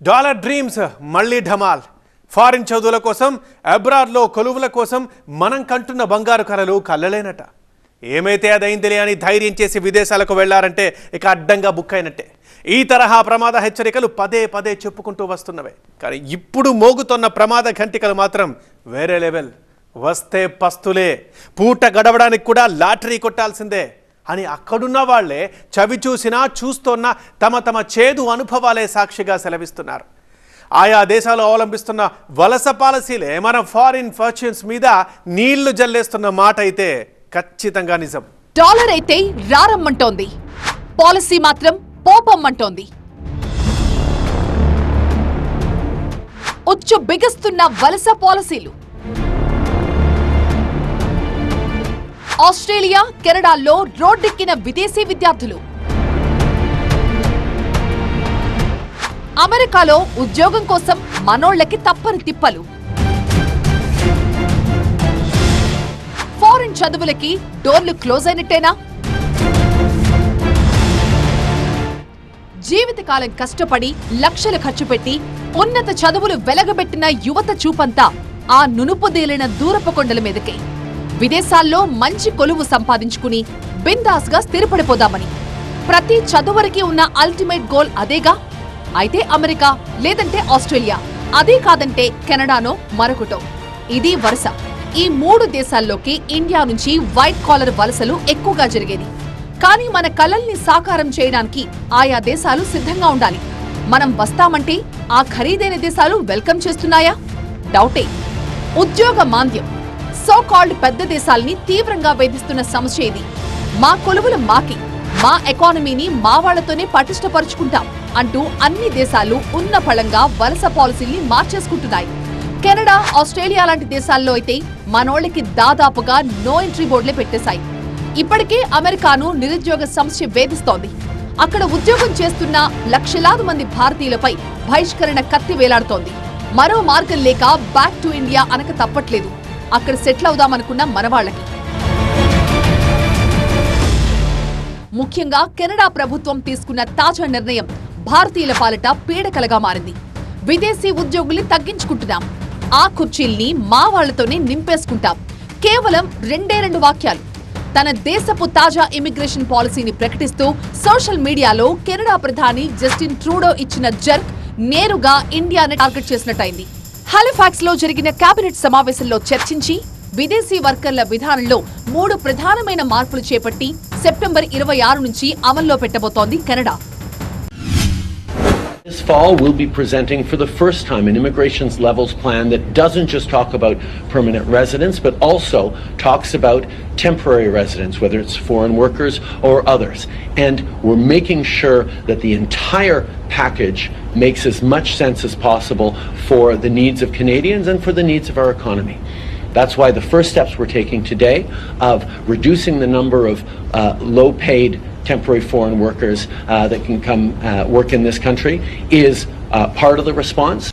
Dollar dreams మళ్ళీ ఢమాల్. Foreign చదువుల కోసం అబ్రాడ్లో కొలువుల కోసం మనం కంటున్న బంగారు కలలు కళ్ళలేనట. ఏమైతే అదైందిలే అని ధైర్యం చేసి విదేశాలకు వెళ్లారంటే ఇక అడ్డంగా బుక్ అయినట్టే. ఈ తరహా ప్రమాద హెచ్చరికలు పదే పదే చెప్పుకుంటూ వస్తున్నవే. కానీ ఇప్పుడు మోగుతున్న ప్రమాద ఘంటికలు మాత్రం వేరే లెవెల్. వస్తే పస్తులే, పూట గడవడానికి కూడా లాటరీ కొట్టాల్సిందే అని అక్కడున్న వాళ్లే చవి చూసినా చూస్తున్న తమ తమ చేదు అనుభవాలే సాక్షిగా సెలవిస్తున్నారు. ఆయా దేశాలు అవలంబిస్తున్న వలస పాలసీలే మన ఫారిన్ ఫార్చ్యూన్స్ మీద నీళ్లు జల్లేస్తున్న మాట అయితే ఖచ్చితంగా నిజం. డాలర్ అయితే రారమ్మంటోంది, పాలసీ మాత్రం పోపమ్మంటోంది. ఉచ్చు బిగుస్తున్న వలస పాలసీలు. ఆస్ట్రేలియా, కెనడాల్లో రోడ్డెక్కిన విదేశీ విద్యార్థులు. అమెరికాలో ఉద్యోగం కోసం మనోళ్లకి తప్పని తిప్పలు. ఫారిన్ చదువులకి డోర్లు క్లోజ్ అయినట్టేనా? జీవితకాలం కష్టపడి లక్షలు ఖర్చు పెట్టి ఉన్నత చదువులు వెలగబెట్టిన యువత చూపంతా ఆ నునుపుదేలిన దూరపు కొండల మీదకే. విదేశాల్లో మంచి కొలువు సంపాదించుకుని బిందాస్గా స్థిరపడిపోదామని. ప్రతి చదువరికి ఉన్న అల్టిమేట్ గోల్ అదేగా. అయితే అమెరికా, లేదంటే ఆస్ట్రేలియా, అదే కాదంటే కెనడానో మరొకటో. ఇది వరుస. ఈ మూడు దేశాల్లోకి ఇండియా నుంచి వైట్ కాలర్ వలసలు ఎక్కువగా జరిగేది. కానీ మన కలల్ని సాకారం చేయడానికి ఆయా దేశాలు సిద్ధంగా ఉండాలి. మనం వస్తామంటే ఆ ఖరీదైన దేశాలు వెల్కమ్ చేస్తున్నాయా? డౌటే. ఉద్యోగ మాంద్యం సో కాల్డ్ పెద్ద దేశాల్ని తీవ్రంగా వేధిస్తున్న సమస్య ఇది. మా కొలువులు మాకి, మా ఎకానమీని మా వాళ్లతోనే పటిష్టపరుచుకుంటాం అంటూ అన్ని దేశాలు ఉన్న ఫలంగా వలస పాలసీల్ని మార్చేసుకుంటున్నాయి. కెనడా, ఆస్ట్రేలియా లాంటి దేశాల్లో అయితే మనోళ్లకి దాదాపుగా నో ఎంట్రీ బోర్డులే పెట్టేశాయి. ఇప్పటికే అమెరికాను నిరుద్యోగ సమస్య వేధిస్తోంది. అక్కడ ఉద్యోగం చేస్తున్న లక్షలాది మంది భారతీయులపై బహిష్కరణ కత్తి వేలాడుతోంది. మరో మార్గం లేక బ్యాక్ టు ఇండియా అనక తప్పట్లేదు అక్కడ సెటిల్ అవుదామనుకున్న మనవాళ్లకి. ముఖ్యంగా కెనడా ప్రభుత్వం తీసుకున్న తాజా నిర్ణయం భారతీయుల పాలిట పీడకలగా మారింది. విదేశీ ఉద్యోగుల్ని తగ్గించుకుంటున్నాం, ఆ కుర్చీల్ని మా వాళ్లతోనే నింపేసుకుంటాం. కేవలం 2 వాక్యాలు. తన దేశపు తాజా ఇమిగ్రేషన్ పాలసీని ప్రకటిస్తూ సోషల్ మీడియాలో కెనడా ప్రధాని జస్టిన్ ట్రూడో ఇచ్చిన జర్క్ నేరుగా ఇండియాను టార్గెట్ చేసినట్టయింది. హాలిఫాక్స్ లో జరిగిన కేబినెట్ సమావేశంలో చర్చించి విదేశీ వర్కర్ల విధానంలో 3 ప్రధానమైన మార్పులు చేపట్టి సెప్టెంబర్ 26 నుంచి అమల్లో పెట్టబోతోంది Canada. This fall, we'll be presenting for the first time an immigrations levels plan that doesn't just talk about permanent residents, but also talks about temporary residents, whether it's foreign workers or others. And we're making sure that the entire package makes as much sense as possible for the needs of Canadians and for the needs of our economy. That's why the first steps we're taking today of reducing the number of low-paid temporary foreign workers that can come work in this country is part of the response.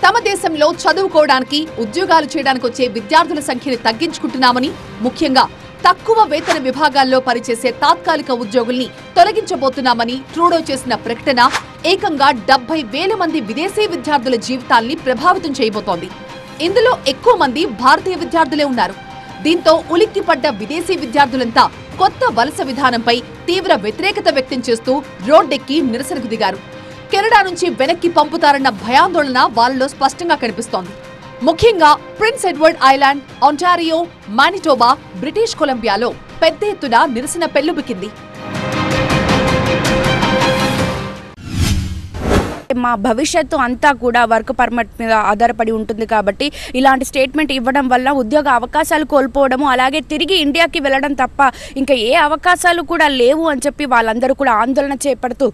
తమ దేశంలో చదువుకోవడానికి, ఉద్యోగాలు చేయడానికి వచ్చే విద్యార్థుల సంఖ్యను తగ్గించుకుంటున్నామని, ముఖ్యంగా తక్కువ వేతన విభాగాల్లో పనిచేసే తాత్కాలిక ఉద్యోగుల్ని తొలగించబోతున్నామని ట్రూడో చేసిన ప్రకటన ఏకంగా 70,000 మంది విదేశీ విద్యార్థుల జీవితాల్ని ప్రభావితం చేయబోతోంది. ఇందులో ఎక్కువ మంది భారతీయ విద్యార్థులే ఉన్నారు. దీంతో ఉలిక్కిపడ్డ విదేశీ విద్యార్థులంతా కొత్త వలస విధానంపై తీవ్ర వ్యతిరేకత వ్యక్తం చేస్తూ రోడ్డెక్కి నిరసనకు దిగారు. కెనడా నుంచి వెనక్కి పంపుతారన్న భయాందోళన వాళ్ళలో స్పష్టంగా కనిపిస్తోంది. ముఖ్యంగా Prince Edward Island, Ontario, Manitoba, British కొలంబియాలో పెద్ద ఎత్తున నిరసన పెల్లుబికింది. మా భవిష్యత్తు అంతా కూడా వర్క్ పర్మిట్ మీద ఆధారపడి ఉంటుంది కాబట్టి ఇలాంటి స్టేట్మెంట్ ఇవ్వడం వల్ల ఉద్యోగ అవకాశాలు కోల్పోవడము, అలాగే తిరిగి ఇండియాకి వెళ్ళడం తప్ప ఇంకా ఏ అవకాశాలు కూడా లేవు అని చెప్పి వాళ్ళందరూ కూడా ఆందోళన చేపడుతూ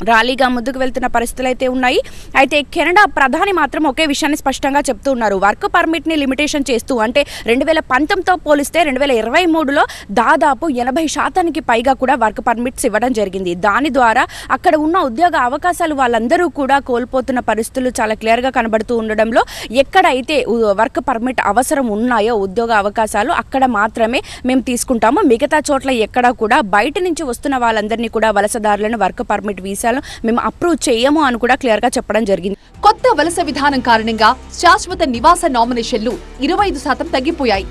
ర్యాలీగా ముందుకు వెళ్తున్న పరిస్థితులు అయితే ఉన్నాయి. అయితే కెనడా ప్రధాని మాత్రం ఒకే విషయాన్ని స్పష్టంగా చెప్తూ ఉన్నారు. వర్క్ పర్మిట్ని లిమిటేషన్ చేస్తూ, అంటే 2019తో పోలిస్తే 2023లో దాదాపు 80% పైగా కూడా వర్క్ పర్మిట్స్ ఇవ్వడం జరిగింది. దాని ద్వారా అక్కడ ఉన్న ఉద్యోగ అవకాశాలు వాళ్ళందరూ కూడా కోల్పోతున్న పరిస్థితులు చాలా క్లియర్గా కనబడుతూ ఉండడంలో ఎక్కడైతే వర్క్ పర్మిట్ అవసరం ఉన్నాయో ఉద్యోగ అవకాశాలు అక్కడ మాత్రమే మేము తీసుకుంటాము. మిగతా చోట్ల ఎక్కడా కూడా బయట నుంచి వస్తున్న వాళ్ళందరినీ కూడా వలసదారులను వర్క్ పర్మిట్ వీసా వీసాలు మేము అప్రూవ్ చేయము అని కూడా క్లియర్గా చెప్పడం జరిగింది. కొత్త వలస విధానం కారణంగా శాశ్వత నివాస నామినేషన్లు 25% తగ్గిపోయాయి.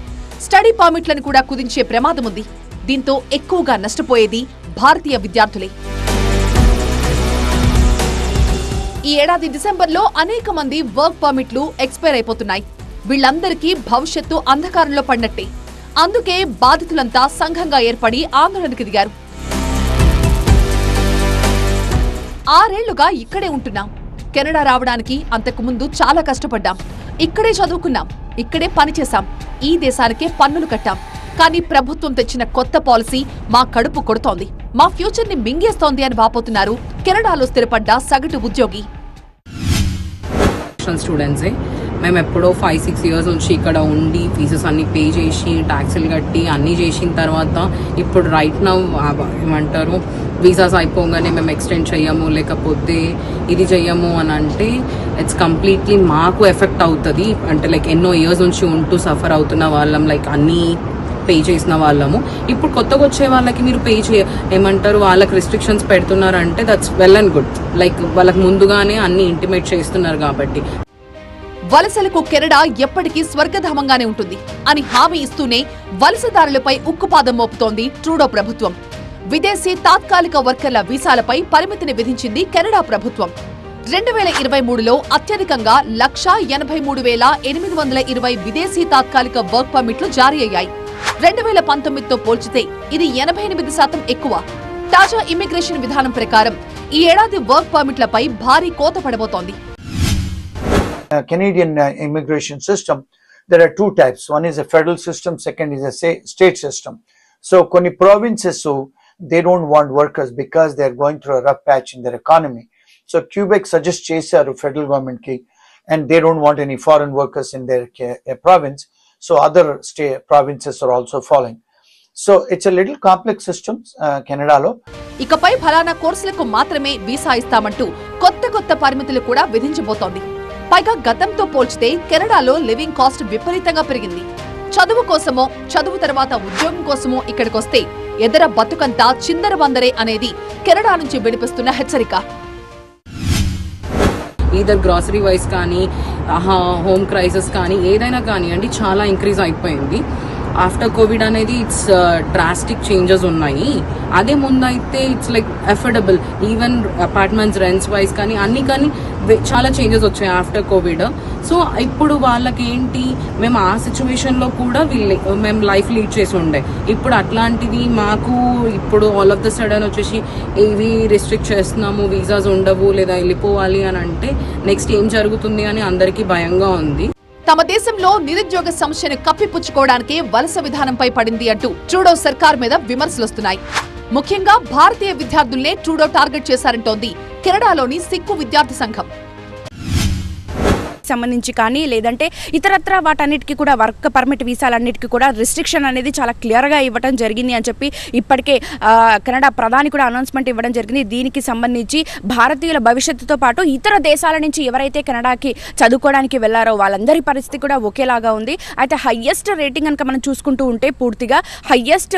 స్టడీ పర్మిట్లను కూడా కుదించే ప్రమాదం ఉంది. దీంతో ఎక్కువగా నష్టపోయేది భారతీయ విద్యార్థులే. ఈ ఏడాది డిసెంబర్లో అనేక మంది వర్క్ పర్మిట్లు ఎక్స్పైర్ అయిపోతున్నాయి. వీళ్లందరికీ భవిష్యత్తు అంధకారంలో పడినట్టే. అందుకే బాధితులంతా సంఘంగా ఏర్పడి ఆందోళనకు దిగారు. 6 ఏళ్లుగా ఇక్కడే ఉంటున్నాం. కెనడా రావడానికి అంతకు ముందు చాలా కష్టపడ్డాం. ఇక్కడే చదువుకున్నాం, ఇక్కడే పనిచేశాం, ఈ దేశానికే పన్నులు కట్టాం. కానీ ప్రభుత్వం తెచ్చిన కొత్త పాలసీ మా కడుపు కొడుతోంది, మా ఫ్యూచర్ ని మింగేస్తోంది అని వాపోతున్నారు కెనడాలో స్థిరపడ్డ సగటు ఉద్యోగి. స్టూడెంట్సే మేము ఎప్పుడో 5-6 ఇయర్స్ నుంచి ఇక్కడ ఉండి ఫీజెస్ అన్ని పే చేసి ట్యాక్సులు కట్టి అన్నీ చేసిన తర్వాత ఇప్పుడు రైట్ నౌ ఏమంటారు వీసాస్ అయిపోగానే మేము ఎక్స్టెండ్ చెయ్యము లేకపోతే ఇది చెయ్యము అని అంటే ఇట్స్ కంప్లీట్లీ మాకు ఎఫెక్ట్ అవుతుంది. అంటే లైక్ ఎన్నో ఇయర్స్ నుంచి ఉంటూ సఫర్ అవుతున్న వాళ్ళం, లైక్ అన్నీ పే చేసిన వాళ్ళము. ఇప్పుడు కొత్తగా వచ్చే వాళ్ళకి మీరు ఏమంటారు వాళ్ళకి రిస్ట్రిక్షన్స్ పెడుతున్నారంటే that's well and good. Like వాళ్ళకి ముందుగానే అన్ని ఇంటిమేట్ చేస్తున్నారు కాబట్టి. వలసలకు కెనడా ఎప్పటికీ స్వర్గధామంగానే ఉంటుంది అని హామీ ఇస్తూనే వలసదారులపై ఉక్కుపాదం మోపుతోంది ట్రూడో ప్రభుత్వం. విదేశీ తాత్కాలిక వర్కర్ల వీసాలపై పరిమితిని విధించింది కెనడా ప్రభుత్వం. 2023లో అత్యధికంగా 1,83,820 విదేశీ తాత్కాలిక వర్క్ పర్మిట్లు జారీ అయ్యాయి. 2019తో పోల్చితే ఇది 88% ఎక్కువ. తాజా ఇమిగ్రేషన్ విధానం ప్రకారం ఈ ఏడాది వర్క్ పర్మిట్లపై భారీ కోత పడబోతోంది. Canadian immigration system, there are two types. One is a federal system, second is a state system. So koni provinces, so they don't want workers because they are going through a rough patch in their economy. So Quebec suggests chesaru federal government ki, and they don't want any foreign workers in their province. So other state provinces are also following. So it's a little complex system, Canada lo. ఇకపై ఫలానా కోర్సులకు మాత్రమే visa ఇస్తామంటూ కొత్త పరిమితులు కూడా విధించబోతోంది. పైగా గతంతో పోల్చితే కెనడాలో లివింగ్ కాస్ట్ విపరీతంగా పెరిగింది. చదువు కోసమో చదువు తర్వాత ఉద్యోగం కోసమో ఇక్కడికొస్తే ఎదర బతుకంతా చిందరవందరే అనేది కెనడా నుంచి వినిపిస్తున్న హెచ్చరిక. ఈదర్ గ్రాసరీ వైస్ కానీ హోమ్ క్రైసిస్ కానీ ఏదైనా కానివ్వండి చాలా ఇంక్రీజ్ అయిపోయింది. ఆఫ్టర్ కోవిడ్ అనేది ఇట్స్ డ్రాస్టిక్ చేంజెస్ ఉన్నాయి. అదే ముందైతే it's like affordable, even apartments rents wise కానీ అన్ని కానీ చాలా చేంజెస్ వచ్చాయి ఆఫ్టర్ కోవిడ్. సో ఇప్పుడు వాళ్ళకి ఏంటి, మేము ఆ సిచ్యువేషన్లో కూడా మేము లైఫ్ లీడ్ చేసి ఉండే. ఇప్పుడు అట్లాంటిది మాకు ఇప్పుడు ఆల్ ఆఫ్ ద సడన్ వచ్చేసి ఇవి రిస్ట్రిక్ట్ చేస్తున్నాము, వీసాస్ ఉండవు లేదా వెళ్ళిపోవాలి అని అంటే నెక్స్ట్ ఏం జరుగుతుంది అని అందరికీ భయంగా ఉంది. తమ దేశంలో నిరుద్యోగ సమస్యను కప్పిపుచ్చుకోవడానికే వలస విధానంపై పడింది అంటూ ట్రూడో సర్కార్ మీద విమర్శలొస్తున్నాయి. ముఖ్యంగా భారతీయ విద్యార్థుల్నే ట్రూడో టార్గెట్ చేశారంటోంది కెనడాలోని సిక్కు విద్యార్థి సంఘం. సంబంధించి కానీ లేదంటే ఇతరత్ర వాటన్నిటికీ కూడా వర్క్ పర్మిట్ వీసాలన్నిటికీ కూడా రిస్ట్రిక్షన్ అనేది చాలా క్లియర్గా ఇవ్వడం జరిగింది అని చెప్పి ఇప్పటికే కెనడా ప్రధాని కూడా అనౌన్స్మెంట్ ఇవ్వడం జరిగింది. దీనికి సంబంధించి భారతీయుల భవిష్యత్తుతో పాటు ఇతర దేశాల నుంచి ఎవరైతే కెనడాకి చదువుకోవడానికి వెళ్లారో వాళ్ళందరి పరిస్థితి కూడా ఒకేలాగా ఉంది. అయితే హయ్యెస్ట్ రేటింగ్ కనుక మనం చూసుకుంటూ ఉంటే పూర్తిగా హయ్యెస్ట్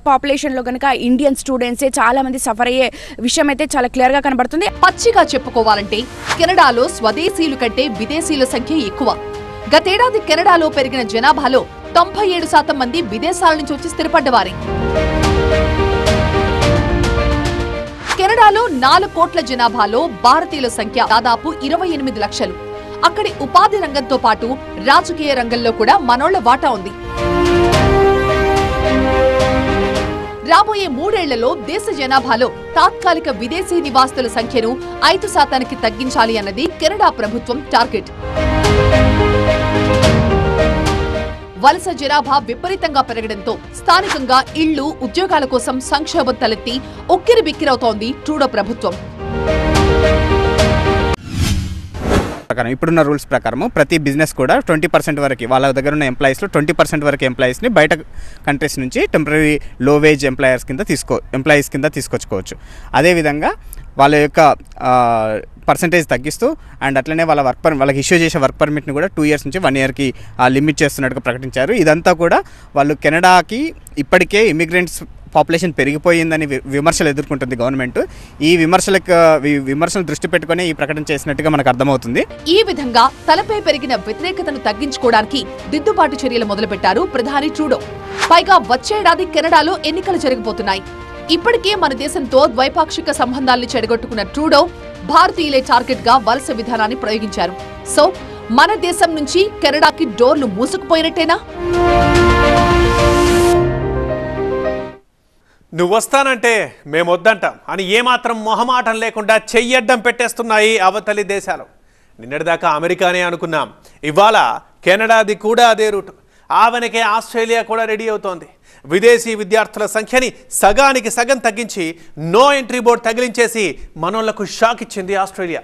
పాపులేషన్లో కనుక ఇండియన్ స్టూడెంట్సే చాలా మంది సఫర్ అయ్యే విషయం అయితే చాలా క్లియర్గా కనబడుతుంది. పచ్చిగా చెప్పుకోవాలంటే కెనడాలో స్వదేశీయుల కంటే విదేశీయుల సంఖ్య ఎక్కువ. గతేడాది కెనడాలో పెరిగిన జనాభాలో 97% మంది విదేశాల నుంచి వచ్చి స్థిరపడ్డవారే. కెనడాలో 4 కోట్ల జనాభాలో భారతీయుల సంఖ్య దాదాపు 28 లక్షలు. అక్కడి ఉపాధి రంగంతో పాటు రాజకీయ రంగంలో కూడా మనోళ్ల వాటా ఉంది. రాబోయే 3 ఏళ్లలో దేశ జనాభాలో తాత్కాలిక విదేశీ నివాసితుల సంఖ్యను 5% తగ్గించాలి అన్నది కెనడా ప్రభుత్వం టార్గెట్. వలస జనాభా విపరీతంగా పెరగడంతో స్థానికంగా ఇళ్లు, ఉద్యోగాల కోసం సంక్షోభం తలెత్తి ఉక్కిరిబిక్కిరవుతోంది ట్రూడో ప్రభుత్వం. ఇప్పుడున్న రూల్స్ ప్రకారం ప్రతి బిజినెస్ కూడా 20% వరకు వాళ్ళ దగ్గర ఉన్న ఎంప్లాయీస్లో 20% వరకు ఎంప్లాయీస్ని బయట కంట్రీస్ నుంచి టెంపరీ లో వేజ్ ఎంప్లాయీస్ కింద తీసుకొచ్చుకోవచ్చు. అదేవిధంగా వాళ్ళ యొక్క పర్సంటేజ్ తగ్గిస్తూ అండ్ అట్లనే వాళ్ళకి ఇష్యూ చేసే వర్క్ పర్మిట్ని కూడా 2 years నుంచి 1 yearకి లిమిట్ చేస్తున్నట్టుగా ప్రకటించారు. ఇదంతా కూడా వాళ్ళు కెనడాకి ఇప్పటికే ఇమిగ్రెంట్స్ పాపులేషన్ పెరిగిపోయిందని విమర్శలు ఎదుర్కొంటుంది గవర్నమెంట్. ఈ విమర్శలు దృష్టి పెట్టుకుని ఈ ప్రకటన చేసినట్టుగా మనకు అర్థమవుతుంది. ఈ విధంగా తలపై పెరిగిన వ్యతిరేకతను తగ్గించుకోవడానికి దిద్దుబాటు చర్యలు మొదలుపెట్టారు ప్రధాని ట్రూడో. పైగా వచ్చేడాది కెనడాలో ఎన్నికలు జరగబోతున్నాయి. ఇప్పటికే మన దేశంతో ద్వైపాక్షిక సంబంధాలను చెడగొట్టుకున్న ట్రూడో భారతీయులే టార్గెట్ గా వలస విధానాన్ని ప్రయోగించారు. సో మన దేశం నుంచి కెనడాకి డోర్లు మూసుకుపోయినట్టేనా? నువ్వు వస్తానంటే మేమొద్దంటాం అని ఏమాత్రం మొహమాటం లేకుండా చెయ్యడ్డం పెట్టేస్తున్నాయి అవతలి దేశాలు. నిన్నటిదాకా అమెరికానే అనుకున్నాం, ఇవాళ కెనడాది కూడా అదే రూటు. ఆవెనకే ఆస్ట్రేలియా కూడా రెడీ అవుతోంది. విదేశీ విద్యార్థుల సంఖ్యని సగానికి సగం తగ్గించి నో ఎంట్రీ బోర్డు తగిలించేసి మనోళ్లకు షాక్ ఇచ్చింది ఆస్ట్రేలియా.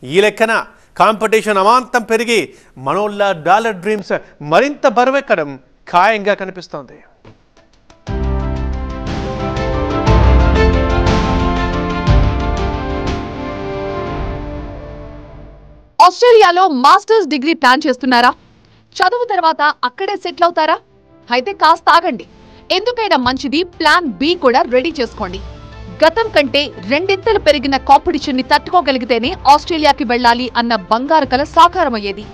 ఈ లెక్కన కాంపిటీషన్ అమాంతం పెరిగి మనోళ్ళ డాలర్ డ్రీమ్స్ మరింత బరువెక్కడం ఖాయంగా కనిపిస్తోంది. ఆస్ట్రేలియాలో మాస్టర్స్ డిగ్రీ ప్లాన్ చేస్తున్నారా? చదువు తర్వాత అక్కడే సెటిల్ అవుతారా? అయితే కాస్త ఆగండి. ఎందుకైనా మంచిది ప్లాన్ బి కూడా రెడీ చేసుకోండి. గతం కంటే రెండింతలు పెరిగిన కాంపిటీషన్ ని తట్టుకోగలిగితేనే ఆస్ట్రేలియాకి వెళ్లాలి అన్న బంగారు కల సాకారమయ్యేది.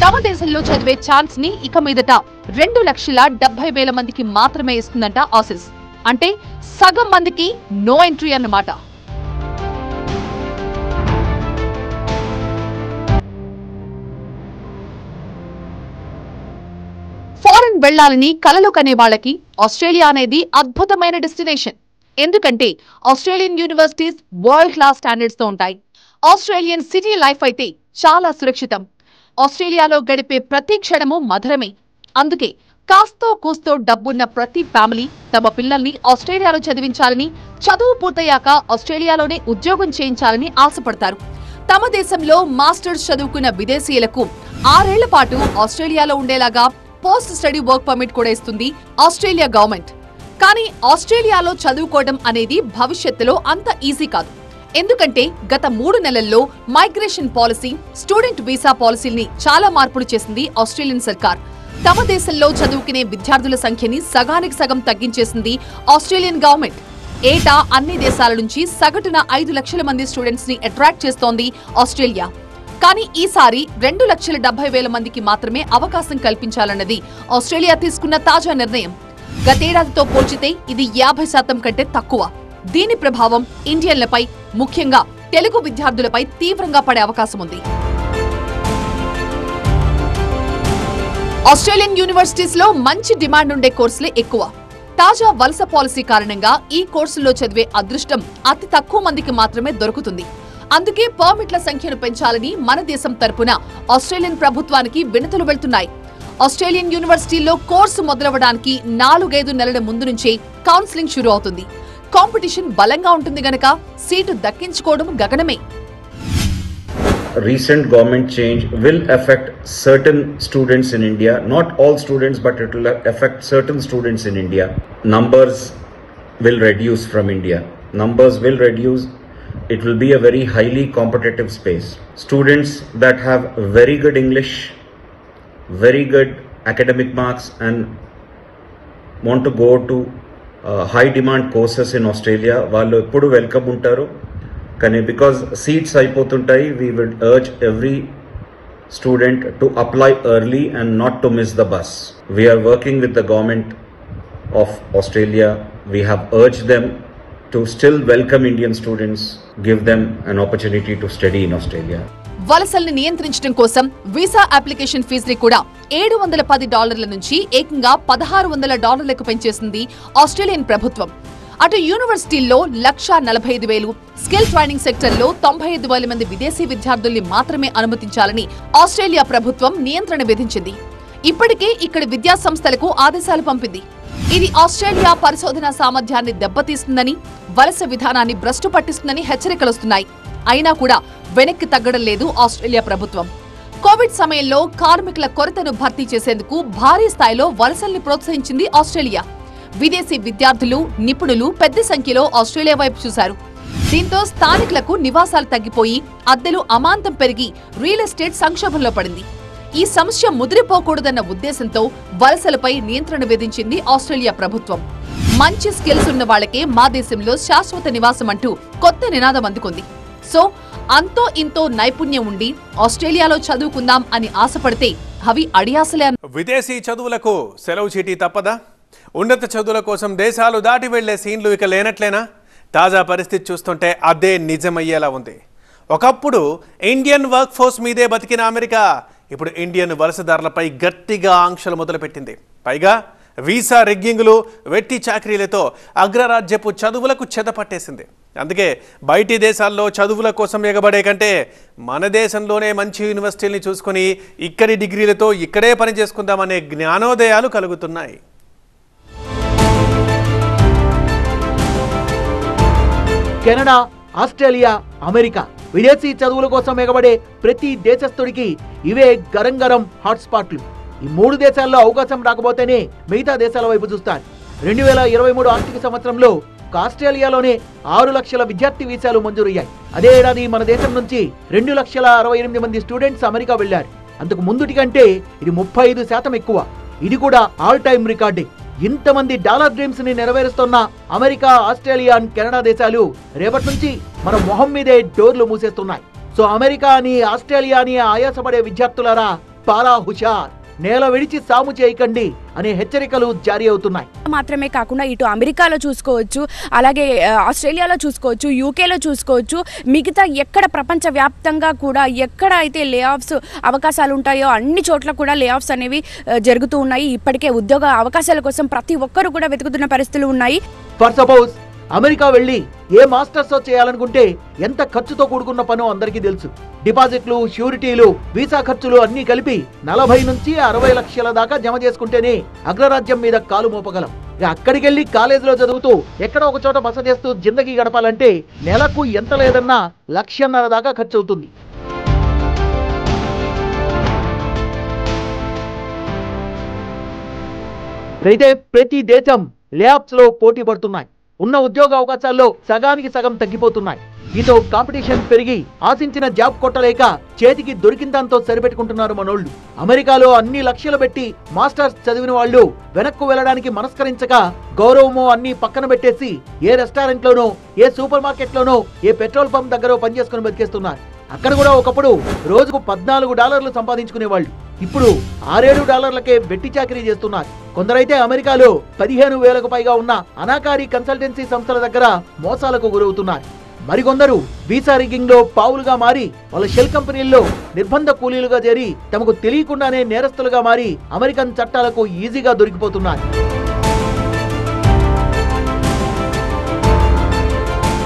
తమ దేశంలో చదివే ఛాన్స్ ని ఇక మీదట 2,70,000 మందికి మాత్రమే ఇస్తుందంట ఆసిస్. అంటే సగం మందికి నో ఎంట్రీ అన్నమాట. ఫారెన్ వెళ్లాలని కలలు కనే వాళ్ళకి ఆస్ట్రేలియా అనేది అద్భుతమైన డెస్టినేషన్. ఎందుకంటే Australian universities world class standards తో ఉంటాయి. ఆస్ట్రేలియన్ సిటీ లైఫ్ అయితే చాలా సురక్షితం. ఆస్ట్రేలియాలో గడిపే ప్రతి క్షణము మధురమే. అందుకే కాస్తో కూస్తో డబ్బున్న ప్రతి ఫ్యామిలీ తమ పిల్లల్ని ఆస్ట్రేలియాలో చదివించాలని, చదువు పూర్తయ్యాక ఆస్ట్రేలియాలోనే ఉద్యోగం చేయించాలని ఆశపడతారు. తమ దేశంలో మాస్టర్స్ చదువుకున్న విదేశీయులకు 6 ఏళ్ల పాటు ఆస్ట్రేలియాలో ఉండేలాగా పోస్ట్ స్టడీ వర్క్ పర్మిట్ కూడా ఇస్తుంది ఆస్ట్రేలియా గవర్నమెంట్. కానీ ఆస్ట్రేలియాలో చదువుకోవడం అనేది భవిష్యత్తులో అంత ఈజీ కాదు. ఎందుకంటే గత 3 నెలల్లో మైగ్రేషన్ పాలసీ, స్టూడెంట్ వీసా పాలసీల్ని చాలా మార్పులు చేసింది ఆస్ట్రేలియన్ సర్కార్. తమ దేశంలో చదువుకునే విద్యార్థుల సంఖ్యని సగానికి సగం తగ్గించేసింది ఆస్ట్రేలియన్ గవర్నమెంట్. ఏటా అన్ని దేశాల నుంచి సగటున 5 లక్షల మంది స్టూడెంట్స్ ని అట్రాక్ట్ చేస్తోంది ఆస్ట్రేలియా. కానీ ఈసారి 2,70,000 మందికి మాత్రమే అవకాశం కల్పించాలన్నది ఆస్ట్రేలియా తీసుకున్న తాజా నిర్ణయం. గతేడాదితో పోల్చితే ఇది 50% కంటే తక్కువ. దీని ప్రభావం ఇండియన్లపై, ముఖ్యంగా తెలుగు విద్యార్థులపై తీవ్రంగా పడే అవకాశం ఉంది. ఆస్ట్రేలియన్ యూనివర్సిటీస్ లో మంచి డిమాండ్ ఉండే కోర్సులే ఎక్కువ. తాజా వలస పాలసీ కారణంగా ఈ కోర్సుల్లో చదివే అదృష్టం అతి తక్కువ మందికి మాత్రమే దొరుకుతుంది. అందుకే పర్మిట్ల సంఖ్యను పెంచాలని మన దేశం తరపున ఆస్ట్రేలియన్ ప్రభుత్వానికి వినతులు వెళ్తున్నాయి. ఆస్ట్రేలియన్ యూనివర్సిటీల్లో కోర్సు మొదలవడానికి 4-5 నెలల ముందు నుంచే కౌన్సిలింగ్ షురూ అవుతుంది. కాంపిటీషన్ బలంగా ఉంటుంది గనక seat దక్కించుకోవడం గగనమే. Recent government change will affect certain students in India, not all students, but it will affect certain students in India. Numbers will reduce from India. Numbers will reduce. It will be a very highly competitive space. Students that have very good English, very good academic marks and want to go to high demand courses in Australia, వాళ్ళు ఎప్పుడు welcome ఉంటారు. కానీ because seats అయిపోతుంటాయి, we would urge every student to apply early and not to miss the bus. We are working with the government of Australia. We have urged them to still welcome Indian students, give them an opportunity to study in Australia. వలసల్ని నియంత్రించడం కోసం visa application ఫీజుని కూడా $710 నుంచి ఏకంగా $1,600కు పెంచేసింది Australian ప్రభుత్వం. అటు యూనివర్సిటీల్లో 1,45,000, skill training సెక్టర్లో 95,000 మంది విదేశీ విద్యార్థుల్ని మాత్రమే అనుమతించాలని ఆస్ట్రేలియా ప్రభుత్వం నియంత్రణ విధించింది. ఇప్పటికే ఇక్కడి విద్యా సంస్థలకు ఆదేశాలు పంపింది. ఇది ఆస్ట్రేలియా పరిశోధనా సామర్థ్యాన్ని దెబ్బతీస్తుందని, వలస విధానాన్ని భ్రష్టు పట్టిస్తుందని హెచ్చరికలొస్తున్నాయి. అయినా కూడా వెనక్కి తగ్గడం లేదు ఆస్ట్రేలియా ప్రభుత్వం. కోవిడ్ సమయంలో కార్మికుల కొరతను భర్తీ చేసేందుకు భారీ స్థాయిలో వలసల్ని ప్రోత్సహించింది ఆస్ట్రేలియా. విదేశీ విద్యార్థులు, నిపుణులు పెద్ద సంఖ్యలో ఆస్ట్రేలియా వైపు చూశారు. దీంతో స్థానికులకు నివాసాలు తగ్గిపోయి అద్దెలు అమాంతం పెరిగి రియల్ ఎస్టేట్ సంక్షోభంలో పడింది. ఈ సమస్య ముదిరిపోకూడదన్న ఉద్దేశంతో వలసలపై నియంత్రణ విధించింది ఆస్ట్రేలియా ప్రభుత్వం. మంచి స్కిల్స్ ఉన్న వాళ్ళకే మా దేశంలో శాశ్వత నివాసం అంటూ కొత్త నినాదం అందుకుంది. సో అంతో ఇంతో నైపుణ్యం ఉండి ఆస్ట్రేలియాలో చదువుకుందాం అని ఆశపడితే అవి అడియాసలే. విదేశీ చదువులకు సెలవు చీటీ తప్పదా? ఉన్నత చదువుల కోసం దేశాలు దాటి వెళ్లే సీన్లు ఇక లేనట్లేనా? తాజా పరిస్థితి చూస్తుంటే అదే నిజమయ్యేలా ఉంది. ఒకప్పుడు ఇండియన్ వర్క్ ఫోర్స్ మీదే బతికిన అమెరికా ఇప్పుడు ఇండియన్ వలసదారులపై గట్టిగా ఆంక్షలు మొదలుపెట్టింది. పైగా వీసా రిగ్గింగులు, వెట్టి చాకరీలతో అగ్రరాజ్యపు చదువులకు చెదపట్టేసింది. అందుకే బయటి దేశాల్లో చదువుల కోసం ఎగబడే కంటే మన దేశంలోనే మంచి యూనివర్సిటీల్ని చూసుకొని ఇక్కడి డిగ్రీలతో ఇక్కడే పని చేసుకుందామనే జ్ఞానోదయాలు కలుగుతున్నాయి. కెనడా, ఆస్ట్రేలియా, అమెరికా విదేశీ చదువుల కోసం ఎగబడే ప్రతి దేశస్థుడికి ఇవే గరం గరం హాట్స్పాట్లు. ఈ 3 దేశాల్లో అవకాశం రాకపోతేనే మిగతా దేశాల వైపు చూస్తారు. 2023 ఆర్థిక సంవత్సరంలో ఆస్ట్రేలియాలోనే 6 లక్షల విద్యార్థి వీసాలు మంజూరయ్యాయి. అదే ఏడాది మన దేశం నుంచి 2,68,000 మంది స్టూడెంట్స్ అమెరికా వెళ్లారు. అంతకు ముందుటి కంటే ఇది 35% ఎక్కువ. ఇది కూడా ఆల్ టైమ్ రికార్డే. ఇంతమంది డాలర్ డ్రీమ్స్ ని నెరవేరుస్తున్న అమెరికా, ఆస్ట్రేలియా, కెనడా దేశాలు రేపటి నుంచి మన మొహం మీదే డోర్లు మూసేస్తున్నాయి. సో అమెరికా అని, ఆస్ట్రేలియా అని ఆయాసపడే విద్యార్థులారా పారా హుషార్, నేల విడిచి సాము చేయకండి అనే హెచ్చరికలు జారీ అవుతున్నాయి. మాత్రమే కాకుండా ఇటు అమెరికాలో చూసుకోవచ్చు, అలాగే ఆస్ట్రేలియాలో చూసుకోవచ్చు, యూకేలో చూసుకోవచ్చు, మిగతా ఎక్కడ ప్రపంచ వ్యాప్తంగా కూడా ఎక్కడ అయితే లే ఆఫ్స్ అవకాశాలు ఉంటాయో అన్ని చోట్ల కూడా లే ఆఫ్స్ అనేవి జరుగుతూ ఉన్నాయి. ఇప్పటికే ఉద్యోగ అవకాశాల కోసం ప్రతి ఒక్కరు కూడా వెతుకుతున్న పరిస్థితులు ఉన్నాయి. ఫర్ సపోజ్ అమెరికా వెళ్ళి ఏ మాస్టర్స్ చేయాలనుకుంటే ఎంత ఖర్చుతో కూడుకున్న పనో అందరికీ తెలుసు. డిపాజిట్లు, ష్యూరిటీలు, వీసా ఖర్చులు అన్నీ కలిపి 40 నుంచి 60 లక్షల దాకా జమ చేసుకుంటేనే అగ్రరాజ్యం మీద కాలు మోపగలం. అక్కడికి వెళ్ళి కాలేజీలో చదువుతూ ఎక్కడ ఒక చోట బస చేస్తూ జిందగీ గడపాలంటే నెలకు ఎంత లేదన్నా 1.5 లక్షల దాకా ఖర్చు అవుతుంది. అయితే ప్రతి దేశం లేఆఫ్స్ లో పోటీ పడుతున్నాయి. ఉన్న ఉద్యోగ అవకాశాల్లో సగానికి సగం తగ్గిపోతున్నాయి. దీంతో కాంపిటీషన్ పెరిగి ఆశించిన జాబ్ కొట్టలేక చేతికి దొరికిన దాంతో సరిపెట్టుకుంటున్నారు మనోళ్ళు. అమెరికాలో అన్ని లక్షలు పెట్టి మాస్టర్స్ చదివిన వాళ్ళు వెనక్కు వెళ్ళడానికి మనస్కరించక గౌరవమో అన్ని పక్కన పెట్టేసి ఏ రెస్టారెంట్ లోనో, ఏ సూపర్ మార్కెట్ లోనో, ఏ పెట్రోల్ పంప్ దగ్గర పనిచేసుకుని బతికేస్తున్నారు. అక్కడ కూడా ఒకప్పుడు రోజుకు $14 సంపాదించుకునేవాళ్ళు ఇప్పుడు $6-7 వెట్టి చాకరీ చేస్తున్నారు. కొందరైతే అమెరికాలో 15,000కు పైగా ఉన్న అనాకారి కన్సల్టెన్సీ సంస్థల దగ్గర మోసాలకు గురవుతున్నారు. మరికొందరు వీసా రిగ్గింగ్ లో పావులుగా మారి వాళ్ళ షెల్ కంపెనీల్లో నిర్బంధ కూలీలుగా చేరి తమకు తెలియకుండానే నేరస్తులుగా మారి అమెరికన్ చట్టాలకు ఈజీగా దొరికిపోతున్నారు.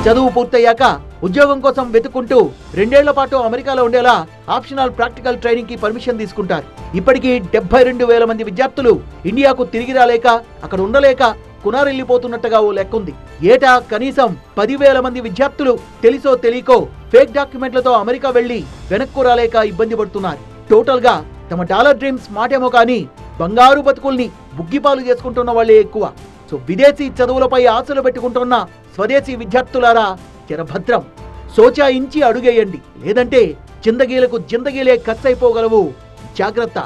చదువు పూర్తయ్యాక ఉద్యోగం కోసం వెతుకుంటూ 2 ఏళ్ల పాటు అమెరికాలో ఉండేలా ఆప్షనల్ ప్రాక్టికల్ ట్రైనింగ్ కి పర్మిషన్ తీసుకుంటారు. ఇప్పటికీ 72,000 మంది విద్యార్థులు ఇండియాకు తిరిగి రాలేక, అక్కడ ఉండలేక కునారెళ్లిపోతున్నట్టుగా ఓ లెక్కుంది. ఏటా కనీసం 10,000 మంది విద్యార్థులు తెలిసో తెలియకో ఫేక్ డాక్యుమెంట్లతో అమెరికా వెళ్లి వెనక్కు రాలేక ఇబ్బంది పడుతున్నారు. టోటల్ గా తమ డాలర్ డ్రీమ్స్ మాటేమో కానీ బంగారు బతుకుల్ని బుగ్గిపాలు చేసుకుంటున్న వాళ్ళే ఎక్కువ. సో విదేశీ చదువులపై ఆశలు పెట్టుకుంటున్న స్వదేశీ విద్యార్థులారా చిరభద్రం, సోచాయించి అడుగేయండి, లేదంటే జిందగీలకు జిందగీలే ఖర్చయిపోగలవు, జాగ్రత్త.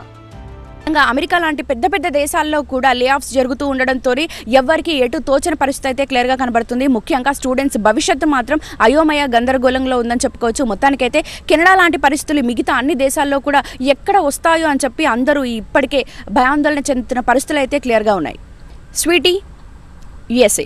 అమెరికా లాంటి పెద్ద పెద్ద దేశాల్లో కూడా లే ఆఫ్స్ జరుగుతూ ఉండడంతో ఎవరికి ఎటు తోచని పరిస్థితి అయితే క్లియర్ గా కనబడుతుంది. ముఖ్యంగా స్టూడెంట్స్ భవిష్యత్తు మాత్రం అయోమయ గందరగోళంలో ఉందని చెప్పుకోవచ్చు. మొత్తానికైతే కెనడా లాంటి పరిస్థితులు మిగతా అన్ని దేశాల్లో కూడా ఎక్కడ వస్తాయో అని చెప్పి అందరూ ఇప్పటికే భయాందోళన చెందుతున్న పరిస్థితులు అయితే క్లియర్ గా ఉన్నాయి. Sweetie, USA.